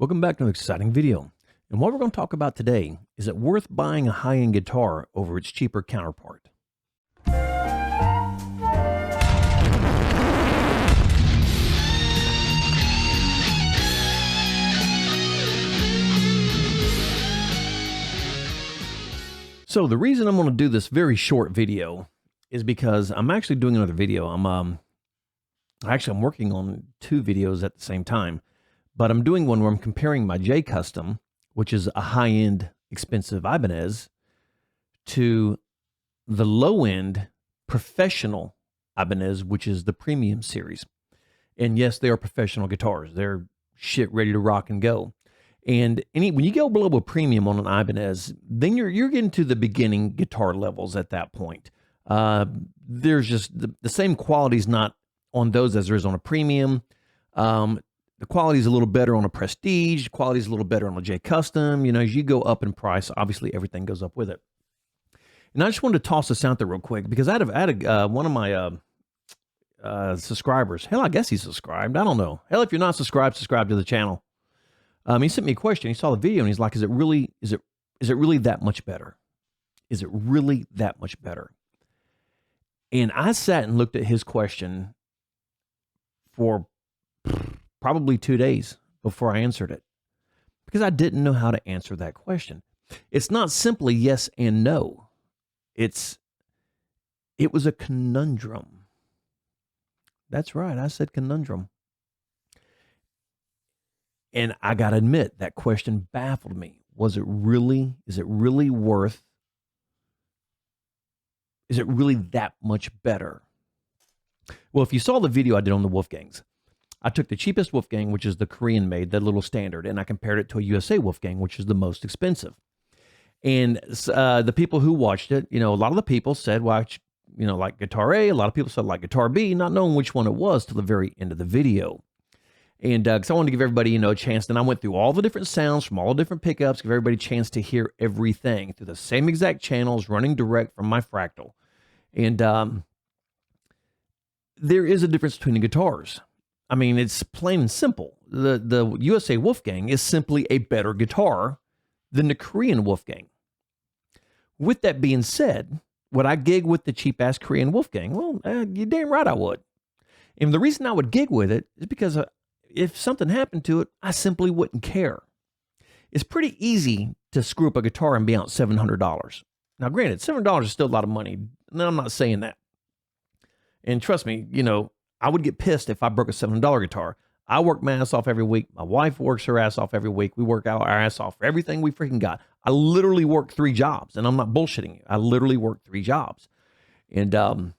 Welcome back to an exciting video. And what we're going to talk about today is it worth buying a high-end guitar over its cheaper counterpart? So the reason I'm going to do this very short video is because I'm actually doing another video. I'm working on two videos at the same time. But I'm doing one where I'm comparing my J Custom, which is a high-end, expensive Ibanez, to the low-end professional Ibanez, which is the premium series. And yes, they are professional guitars. They're shit ready to rock and go. And when you go below a premium on an Ibanez, then you're getting to the beginning guitar levels at that point. There's just the same qualities not on those as there is on a premium. The quality is a little better on a Prestige. The quality is a little better on a J Custom. You know, as you go up in price, obviously everything goes up with it. And I just wanted to toss this out there real quick because I had one of my subscribers. Hell, I guess he's subscribed. I don't know. Hell, if you're not subscribed, subscribe to the channel. He sent me a question. He saw the video and he's like, "Is it really that much better? Is it really that much better?" And I sat and looked at his question for probably 2 days before I answered it, because I didn't know how to answer that question. It's not simply yes and no. It was a conundrum. That's right. I said conundrum. And I got to admit, that question baffled me. Is it really that much better? Well, if you saw the video I did on the Wolfgangs, I took the cheapest Wolfgang, which is the Korean made, that little standard, and I compared it to a USA Wolfgang, which is the most expensive. And the people who watched it, you know, a lot of the people said, well, like Guitar A. A lot of people said like Guitar B, not knowing which one it was till the very end of the video. And because I wanted to give everybody, a chance. And I went through all the different sounds from all the different pickups, give everybody a chance to hear everything through the same exact channels, running direct from my Fractal. And there is a difference between the guitars. I mean, it's plain and simple. The USA Wolfgang is simply a better guitar than the Korean Wolfgang. With that being said, would I gig with the cheap-ass Korean Wolfgang? Well, you're damn right I would. And the reason I would gig with it is because if something happened to it, I simply wouldn't care. It's pretty easy to screw up a guitar and be out $700. Now, granted, $700 is still a lot of money. And I'm not saying that. And trust me, I would get pissed if I broke a $700 guitar. I work my ass off every week. My wife works her ass off every week. We work our ass off for everything we freaking got. I literally work 3 jobs, and I'm not bullshitting you. I literally work 3 jobs. And,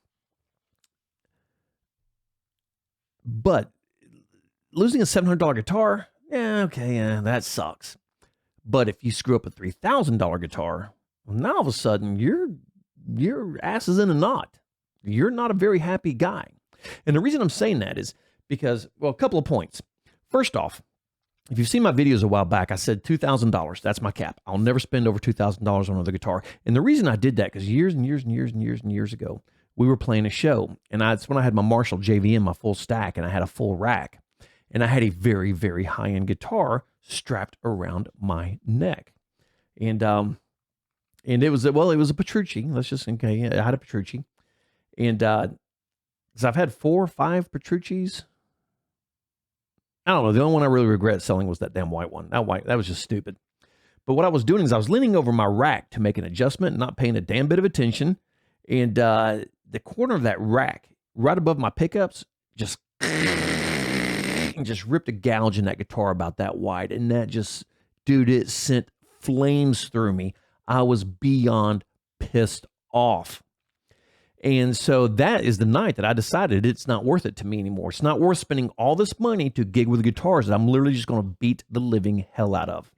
but losing a $700 guitar, that sucks. But if you screw up a $3,000 guitar, well, now all of a sudden your ass is in a knot. You're not a very happy guy. And the reason I'm saying that is because, well, a couple of points. First off, if you've seen my videos a while back, I said $2,000. That's my cap. I'll never spend over $2,000 on another guitar. And the reason I did that, because years ago, we were playing a show. And that's when I had my Marshall JVM, my full stack, and I had a full rack. And I had a very, very high-end guitar strapped around my neck. And it was a Petrucci. I had a Petrucci. And because I've had 4 or 5 Petruccis. I don't know. The only one I really regret selling was that damn white one. That was just stupid. But what I was doing is I was leaning over my rack to make an adjustment, not paying a damn bit of attention. And the corner of that rack, right above my pickups, just ripped a gouge in that guitar about that wide. And that just, dude, it sent flames through me. I was beyond pissed off. And so that is the night that I decided it's not worth it to me anymore. It's not worth spending all this money to gig with guitars that I'm literally just going to beat the living hell out of.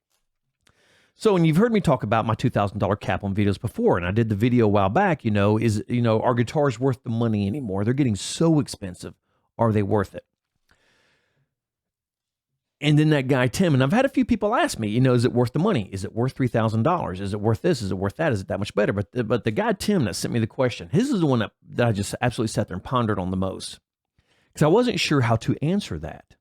So, and you've heard me talk about my $2,000 cap on videos before, and I did the video a while back, are guitars worth the money anymore? They're getting so expensive. Are they worth it? And then that guy, Tim, and I've had a few people ask me, is it worth the money? Is it worth $3,000? Is it worth this? Is it worth that? Is it that much better? But the guy, Tim, that sent me the question, his is the one that I just absolutely sat there and pondered on the most. Because I wasn't sure how to answer that.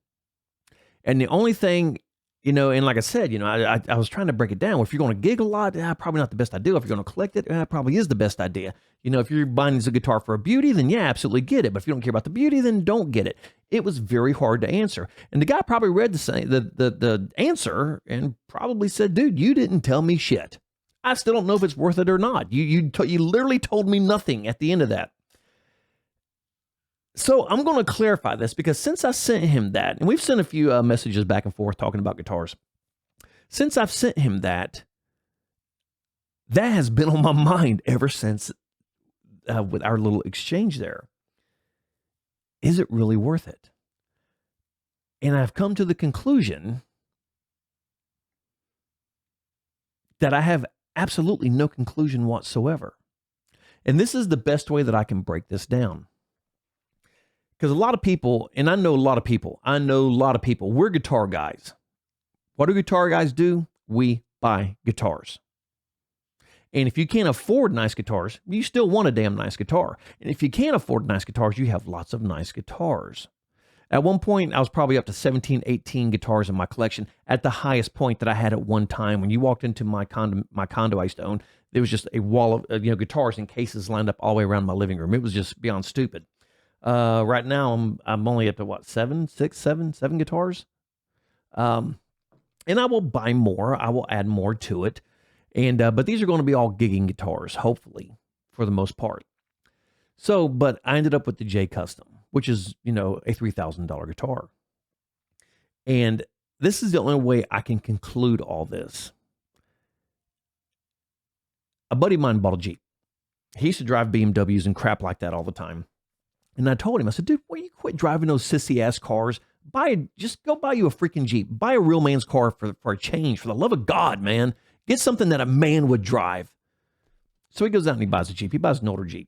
And the only thing And like I said, I was trying to break it down. Well, if you're going to gig a lot, probably not the best idea. If you're going to collect it, probably is the best idea. If you're buying a guitar for a beauty, then yeah, absolutely get it. But if you don't care about the beauty, then don't get it. It was very hard to answer. And the guy probably read the answer and probably said, dude, you didn't tell me shit. I still don't know if it's worth it or not. You literally told me nothing at the end of that. So I'm going to clarify this, because since I sent him that, and we've sent a few messages back and forth talking about guitars. Since I've sent him that has been on my mind ever since with our little exchange there. Is it really worth it? And I've come to the conclusion that I have absolutely no conclusion whatsoever. And this is the best way that I can break this down. Because a lot of people, and I know a lot of people, we're guitar guys. What do guitar guys do? We buy guitars. And if you can't afford nice guitars, you still want a damn nice guitar. And if you can't afford nice guitars, you have lots of nice guitars. At one point, I was probably up to 17, 18 guitars in my collection at the highest point that I had at one time. When you walked into my condo I used to own, there was just a wall of guitars and cases lined up all the way around my living room. It was just beyond stupid. Right now, I'm only up to what, seven guitars? And I will buy more. I will add more to it. And but these are going to be all gigging guitars, hopefully, for the most part. So, but I ended up with the J Custom, which is, a $3,000 guitar. And this is the only way I can conclude all this. A buddy of mine bought a Jeep. He used to drive BMWs and crap like that all the time. And I told him, I said, dude, why you quit driving those sissy-ass cars? Just go buy you a freaking Jeep. Buy a real man's car for a change. For the love of God, man. Get something that a man would drive. So he goes out and he buys a Jeep. He buys an older Jeep.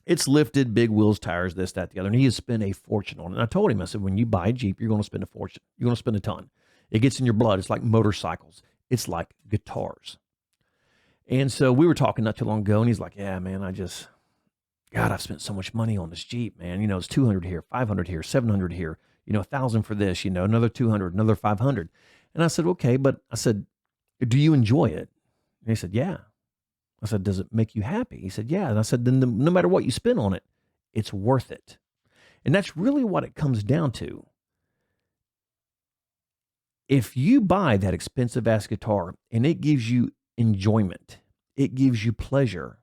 It's lifted, big wheels, tires, this, that, the other. And he has spent a fortune on it. And I told him, I said, when you buy a Jeep, you're going to spend a fortune. You're going to spend a ton. It gets in your blood. It's like motorcycles. It's like guitars. And so we were talking not too long ago, and he's like, yeah, man, God, I've spent so much money on this Jeep, man. It's 200 here, 500 here, 700 here, 1,000 for this, another 200, another 500. And I said, okay, but I said, do you enjoy it? And he said, yeah. I said, does it make you happy? He said, yeah. And I said, then no matter what you spend on it, it's worth it. And that's really what it comes down to. If you buy that expensive ass guitar and it gives you enjoyment, it gives you pleasure,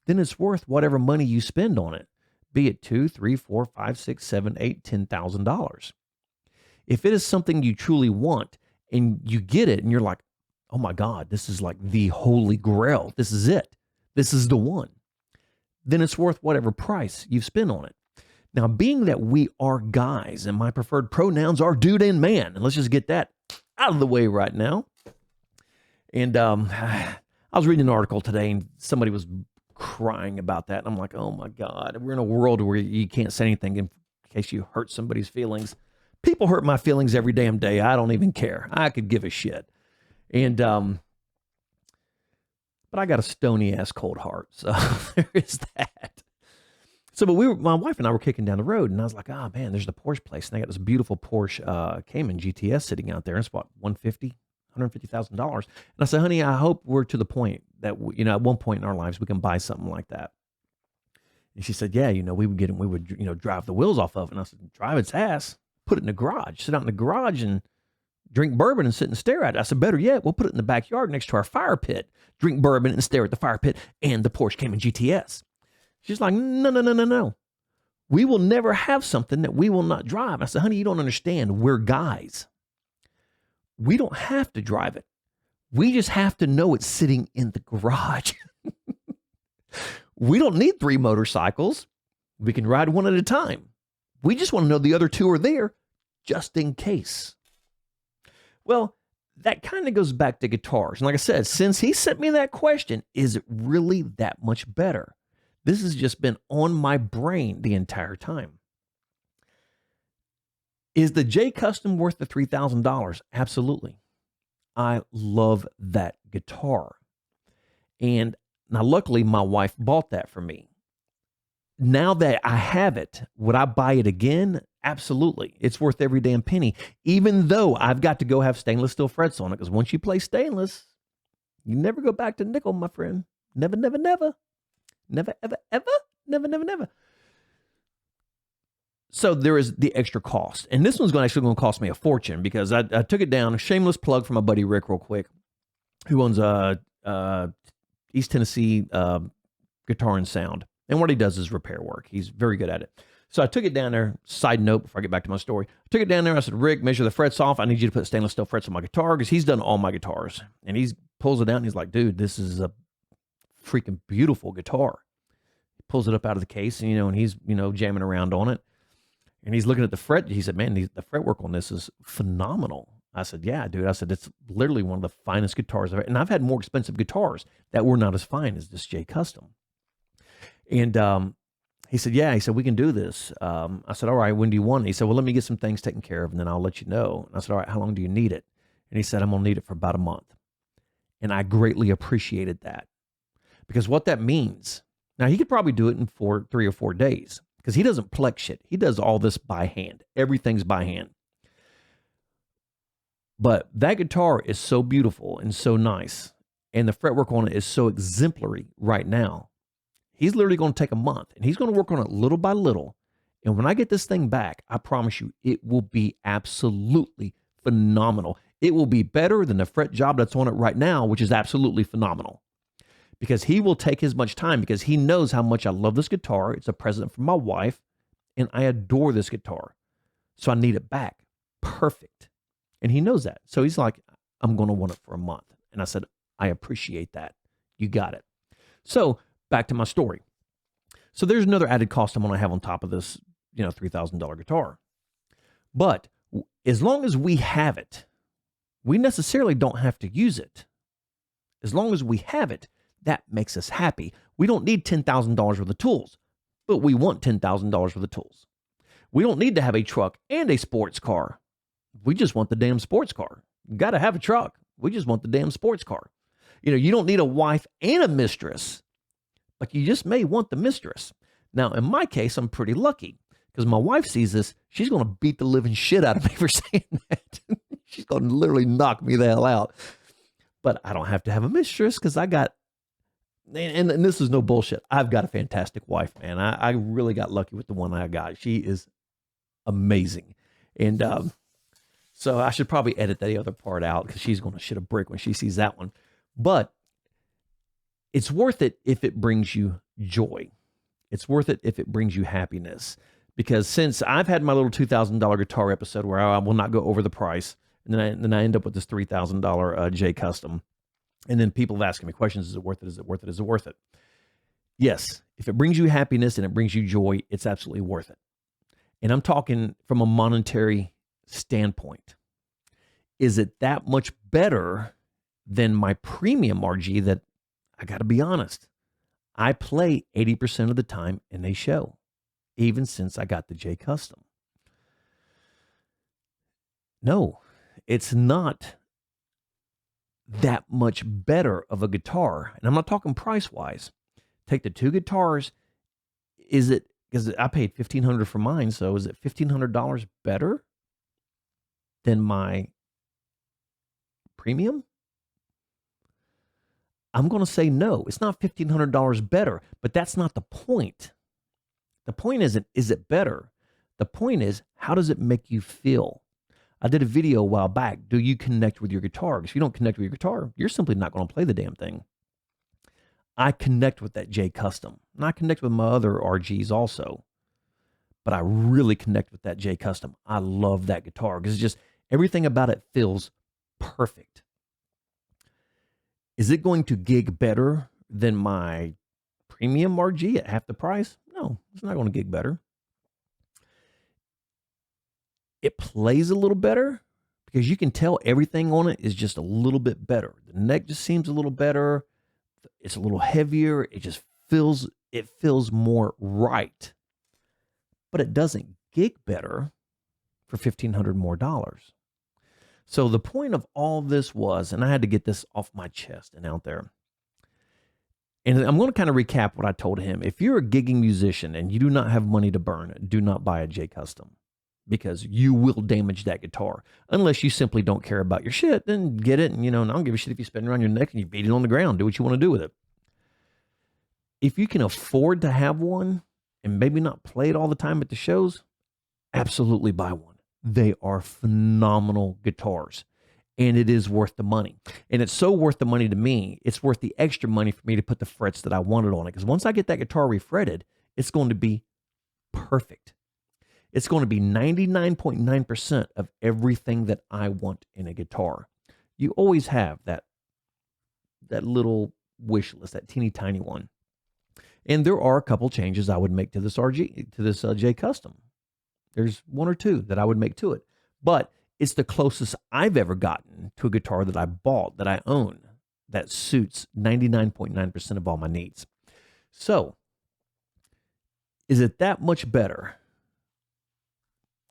then it's worth whatever money you spend on it, be it $2,000, $3,000, $4,000, $5,000, $6,000, $7,000, $8,000, $10,000. If it is something you truly want and you get it and you're like, oh my God, this is like the holy grail. This is it. This is the one. Then it's worth whatever price you've spent on it. Now, being that we are guys and my preferred pronouns are dude and man, and let's just get that out of the way right now. And I was reading an article today and somebody was crying about that. And I'm like, oh my God, we're in a world where you can't say anything in case you hurt somebody's feelings. People hurt my feelings every damn day. I don't even care. I could give a shit. And, but I got a stony ass cold heart. So there is that. So, but my wife and I were kicking down the road and I was like, oh man, there's the Porsche place. And I got this beautiful Porsche Cayman GTS sitting out there. It's what, $150,000. And I said, honey, I hope we're to the point that, at one point in our lives, we can buy something like that. And she said, yeah, we would drive the wheels off of it. And I said, drive its ass, put it in the garage, sit out in the garage and drink bourbon and sit and stare at it. I said, better yet, we'll put it in the backyard next to our fire pit, drink bourbon and stare at the fire pit and the Porsche Cayman GTS. She's like, no. We will never have something that we will not drive. I said, honey, you don't understand. We're guys. We don't have to drive it. We just have to know it's sitting in the garage. We don't need 3 motorcycles. We can ride one at a time. We just want to know the other 2 are there just in case. Well, that kind of goes back to guitars. And like I said, since he sent me that question, is it really that much better? This has just been on my brain the entire time. Is the J Custom worth the $3,000? Absolutely. I love that guitar. And now luckily my wife bought that for me. now that I have it, would I buy it again? Absolutely. It's worth every damn penny, even though I've got to go have stainless steel frets on it. Because once you play stainless, you never go back to nickel, my friend. Never, never, never. Never, ever, ever. Never, never, never. So there is the extra cost. And this one's actually going to cost me a fortune because I took it down. A shameless plug for my buddy Rick real quick, who owns East Tennessee Guitar and Sound. And what he does is repair work. He's very good at it. So I took it down there. Side note, before I get back to my story, I took it down there. I said, Rick, measure the frets off. I need you to put stainless steel frets on my guitar because he's done all my guitars. And he pulls it out and he's like, dude, this is a freaking beautiful guitar. He pulls it up out of the case and, and he's, jamming around on it. And he's looking at the fret. He said, man, the fretwork on this is phenomenal. I said, yeah, dude. I said, it's literally one of the finest guitars I've ever. And I've had more expensive guitars that were not as fine as this J Custom. And he said, yeah. He said, we can do this. I said, all right, when do you want it? He said, well, let me get some things taken care of, and then I'll let you know. And I said, all right, how long do you need it? And he said, I'm going to need it for about a month. And I greatly appreciated that. Because what that means, now he could probably do it in 3 or 4 days. Because he doesn't plex shit. He does all this by hand. Everything's by hand. But that guitar is so beautiful and so nice. And the fretwork on it is so exemplary right now. He's literally going to take a month. And he's going to work on it little by little. And when I get this thing back, I promise you, it will be absolutely phenomenal. It will be better than the fret job that's on it right now, which is absolutely phenomenal. Because he will take as much time because he knows how much I love this guitar. It's a present from my wife, and I adore this guitar. So I need it back. Perfect. And he knows that. So he's like, I'm going to want it for a month. And I said, I appreciate that. You got it. So back to my story. So there's another added cost I'm going to have on top of this, $3,000 guitar. But as long as we have it, we necessarily don't have to use it. As long as we have it, that makes us happy. We don't need $10,000 worth of tools, but we want $10,000 worth of tools. We don't need to have a truck and a sports car. We just want the damn sports car. You got to have a truck. We just want the damn sports car. You don't need a wife and a mistress, but you just may want the mistress. Now, in my case, I'm pretty lucky because my wife sees this. She's going to beat the living shit out of me for saying that. She's going to literally knock me the hell out. But I don't have to have a mistress because I got, and this is no bullshit. I've got a fantastic wife, man. I really got lucky with the one I got. She is amazing. And so I should probably edit the other part out because she's going to shit a brick when she sees that one. But it's worth it if it brings you joy. It's worth it if it brings you happiness. Because since I've had my little $2,000 guitar episode where I will not go over the price, and then I end up with this $3,000 J Custom. And then people have asking me questions, is it worth it? Is it worth it? Is it worth it? Yes, if it brings you happiness and it brings you joy, it's absolutely worth it. And I'm talking from a monetary standpoint. Is it that much better than my premium RG that, I got to be honest, I play 80% of the time in a show, even since I got the J Custom? No, it's not that much better of a guitar. And I'm not talking price-wise. Take the two guitars. Is it, because I paid $1,500 for mine, so is it $1,500 better than my premium? I'm going to say no. It's not $1,500 better, but that's not the point. The point isn't, is it better? The point is, how does it make you feel? I did a video a while back. Do you connect with your guitar? Because if you don't connect with your guitar, you're simply not going to play the damn thing. I connect with that J Custom. And I connect with my other RGs also. But I really connect with that J Custom. I love that guitar because it's just, everything about it feels perfect. Is it going to gig better than my premium RG at half the price? No, it's not going to gig better. It plays a little better because you can tell everything on it is just a little bit better. The neck just seems a little better. It's a little heavier. It just feels more right. But it doesn't gig better for $1,500 more. So the point of all this was, and I had to get this off my chest and out there, And I'm going to kind of recap what I told him. If you're a gigging musician and you do not have money to burn, do not buy a J Custom, because you will damage that guitar. Unless you simply don't care about your shit, then get it. And, I don't give a shit if you spin it around your neck and you beat it on the ground. Do what you want to do with it. If you can afford to have one and maybe not play it all the time at the shows, absolutely buy one. They are phenomenal guitars, and it is worth the money. And it's so worth the money to me, it's worth the extra money for me to put the frets that I wanted on it. Because once I get that guitar refretted, it's going to be perfect. It's going to be 99.9% of everything that I want in a guitar. You always have that little wish list, that teeny tiny one. And there are a couple changes I would make to this J Custom. There's one or two that I would make to it, but it's the closest I've ever gotten to a guitar that I bought, that I own, that suits 99.9% of all my needs. So, is it that much better?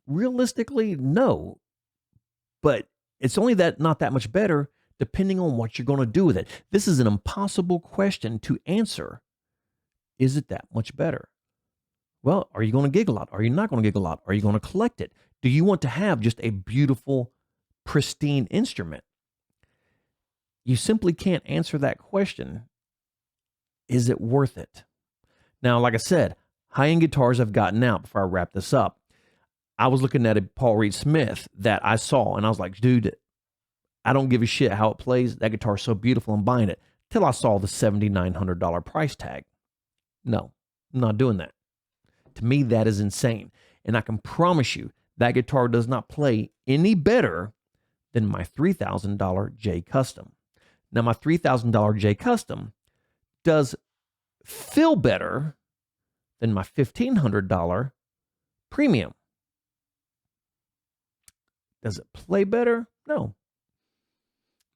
Realistically, no. But it's only not that much better depending on what you're going to do with it. This is an impossible question to answer. Is it that much better? Well, are you going to gig a lot? Are you not going to gig a lot? Are you going to collect it? Do you want to have just a beautiful, pristine instrument? You simply can't answer that question. Is it worth it? Now, like I said, high-end guitars I've gotten out before I wrap this up. I was looking at a Paul Reed Smith that I saw, and I was like, dude, I don't give a shit how it plays. That guitar's so beautiful, I'm buying it. Till I saw the $7,900 price tag. No, I'm not doing that. To me, that is insane. And I can promise you, that guitar does not play any better than my $3,000 J Custom. Now, my $3,000 J Custom does feel better than my $1,500 Premium. Does it play better? No.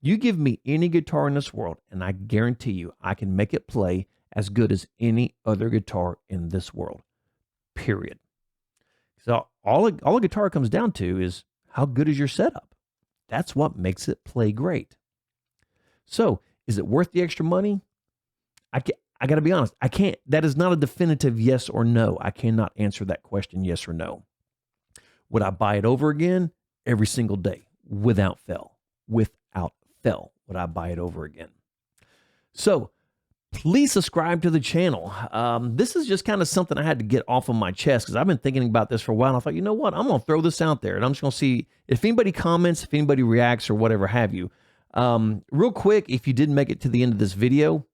You give me any guitar in this world, and I guarantee you I can make it play as good as any other guitar in this world. Period. So all a guitar comes down to is how good is your setup. That's what makes it play great. So is it worth the extra money? I got to be honest. I can't. That is not a definitive yes or no. I cannot answer that question yes or no. Would I buy it over again? Every single day, without fail. Without fail, would I buy it over again? So please subscribe to the channel. This is just kind of something I had to get off of my chest because I've been thinking about this for a while. And I thought, you know what? I'm going to throw this out there, and I'm just going to see if anybody comments, if anybody reacts, or whatever have you. Real quick, if you didn't make it to the end of this video,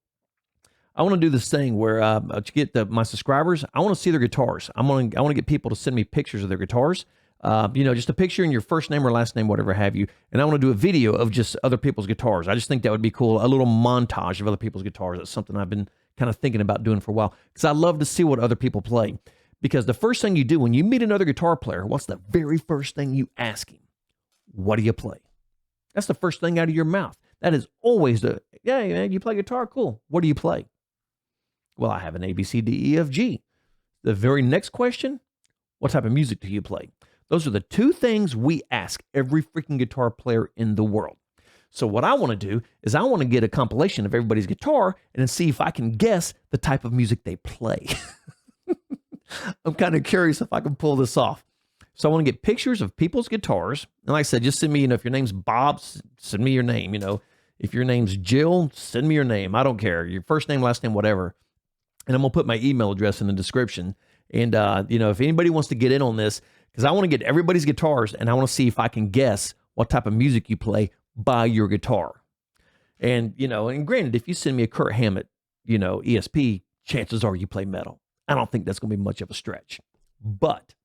I want to do this thing where to get my subscribers, I want to see their guitars. I want to get people to send me pictures of their guitars. Just a picture and your first name or last name, whatever have you. And I want to do a video of just other people's guitars. I just think that would be cool. A little montage of other people's guitars. That's something I've been kind of thinking about doing for a while because I love to see what other people play. Because the first thing you do when you meet another guitar player, what's the very first thing you ask him? What do you play? That's the first thing out of your mouth. That is always yeah, man, you play guitar? Cool. What do you play? Well, I have an A, B, C, D, E, F, G. The very next question, what type of music do you play? Those are the two things we ask every freaking guitar player in the world. So what I want to do is I want to get a compilation of everybody's guitar and then see if I can guess the type of music they play. I'm kind of curious if I can pull this off. So I want to get pictures of people's guitars. And like I said, just send me, if your name's Bob, send me your name. If your name's Jill, send me your name. I don't care. Your first name, last name, whatever. And I'm going to put my email address in the description. And, if anybody wants to get in on this, because I want to get everybody's guitars and I want to see if I can guess what type of music you play by your guitar. And, and granted, if you send me a Kurt Hammett, ESP, chances are you play metal. I don't think that's going to be much of a stretch. But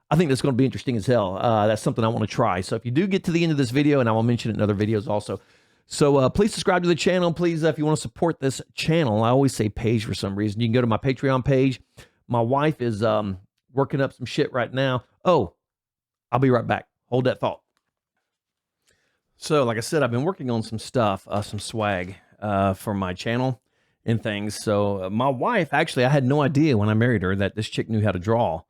I think that's going to be interesting as hell. That's something I want to try. So if you do get to the end of this video, and I will mention it in other videos also. So please subscribe to the channel. Please, if you want to support this channel, I always say page for some reason. You can go to my Patreon page. My wife is working up some shit right now. Oh, I'll be right back. Hold that thought. So, like I said, I've been working on some stuff, some swag for my channel and things. So my wife, actually, I had no idea when I married her that this chick knew how to draw.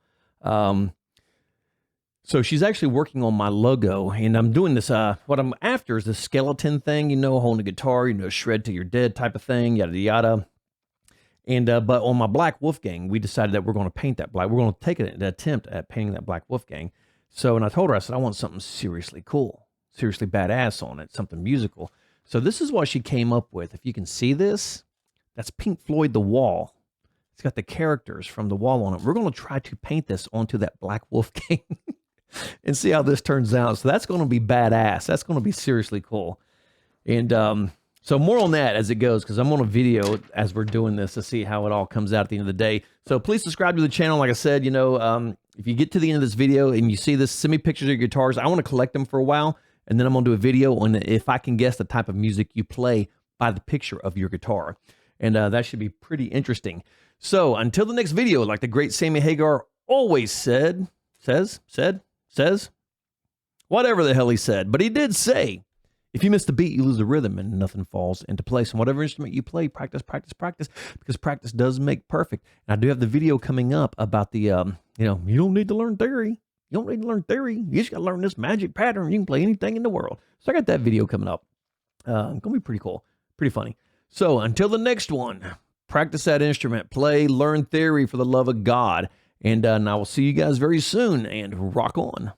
So she's actually working on my logo, and I'm doing this, what I'm after is this skeleton thing, holding a guitar, shred till you're dead type of thing, yada, yada. And but on my Black Wolfgang, we decided that we're going to paint that black. We're going to take an attempt at painting that Black Wolfgang. So, and I told her, I said, I want something seriously cool, seriously badass on it, something musical. So this is what she came up with. If you can see this, that's Pink Floyd The Wall. It's got the characters from The Wall on it. We're going to try to paint this onto that Black Wolfgang and see how this turns out. So that's going to be badass. That's going to be seriously cool. And so more on that as it goes, because I'm on a video as we're doing this to see how it all comes out at the end of the day. So please subscribe to the channel. Like I said, you know, if you get to the end of this video and you see this, send me pictures of your guitars. I want to collect them for a while, and then I'm going to do a video on if I can guess the type of music you play by the picture of your guitar. And that should be pretty interesting. So until the next video, like the great Sammy Hagar always says, whatever the hell he said, but he did say, if you miss the beat, you lose the rhythm and nothing falls into place. And whatever instrument you play, practice, practice, practice, because practice does make perfect. And I do have the video coming up about the, you know, you don't need to learn theory. You don't need to learn theory. You just got to learn this magic pattern. You can play anything in the world. So I got that video coming up. Going to be pretty cool, pretty funny. So until the next one, practice that instrument, play, learn theory for the love of God. And I will see you guys very soon, and rock on.